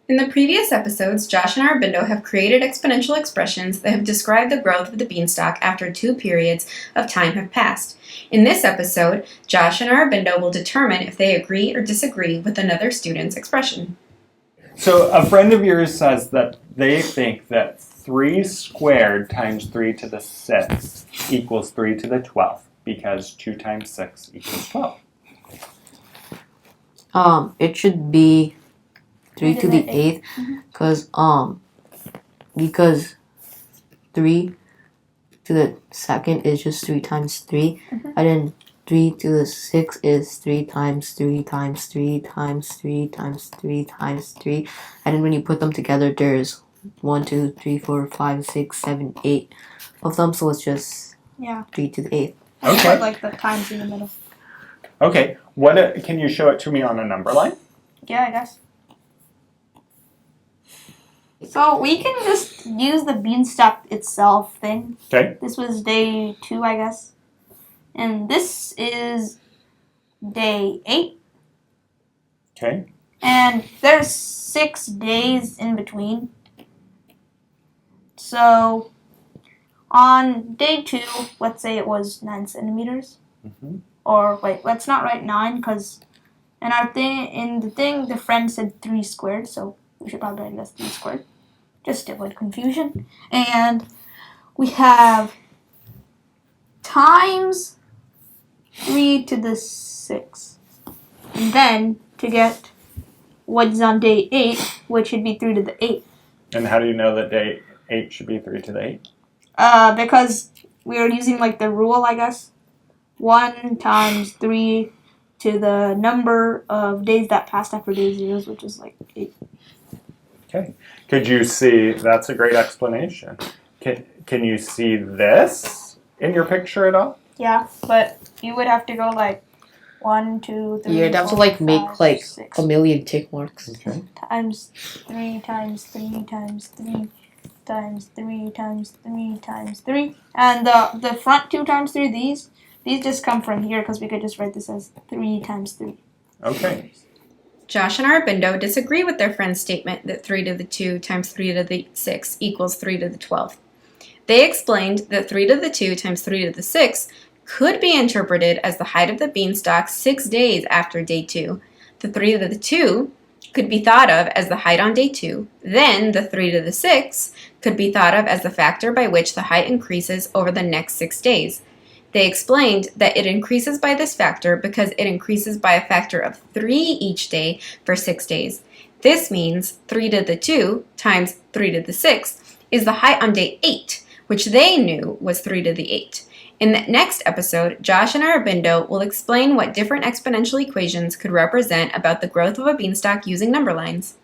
In the previous episodes, Josh and Arobindo have created exponential expressions that have described the growth of the beanstalk after 2 periods of time have passed. In this episode, Josh and Arobindo will determine if they agree or disagree with another student's expression. So a friend of yours says that they think that 3 squared times 3 to the 6th equals 3 to the 12th because 2 times 6 equals 12. It should be 3 to the 8th because 3 to the 2nd is just 3 times 3 and then 3 to the 6th is 3 times 3 times 3 times 3 times 3 times 3 and then when you put them together there's 1, 2, 3, 4, 5, 6, 7, 8 of them, so it's just 3 to the 8th. Okay. Put like the times in the middle. Okay, can you show it to me on a number line? Yeah, I guess. So we can just use the beanstalk itself thing. Okay. This was day 2, I guess. And this is day 8. Okay. And there's 6 days in between. So on day 2, let's say it was 9 centimeters. Mm-hmm. Or wait, let's not write 9 because the friend said 3 squared, so we should probably write it as 3 squared, just to avoid confusion. And we have times 3 to the 6. And then to get what's on day 8, which should be 3 to the 8. And how do you know that day 8 should be 3 to the 8? Because we are using like the rule, I guess. 1 times 3 to the number of days that passed after day 0, which is like 8. Okay. Could you see, that's a great explanation. Can you see this in your picture at all? Yeah, but you would have to go like 1, 2, 3. You'd have to 4, make 5, like 6. a million tick marks. Okay. Times 3 times 3 times 3 times 3 times 3 times 3. And the front 2 times 3, these just come from here because we could just write this as 3 times 3. Okay. Josh and Arobindo disagree with their friend's statement that 3 to the 2 times 3 to the 6 equals 3 to the 12th. They explained that 3 to the 2 times 3 to the 6 could be interpreted as the height of the beanstalk 6 days after day 2. The 3 to the 2 could be thought of as the height on day 2. Then the 3 to the 6 could be thought of as the factor by which the height increases over the next 6 days. They explained that it increases by this factor because it increases by a factor of 3 each day for 6 days. This means 3 to the 2 times 3 to the 6 is the height on day 8, which they knew was 3 to the 8. In the next episode, Josh and Arobindo will explain what different exponential equations could represent about the growth of a beanstalk using number lines.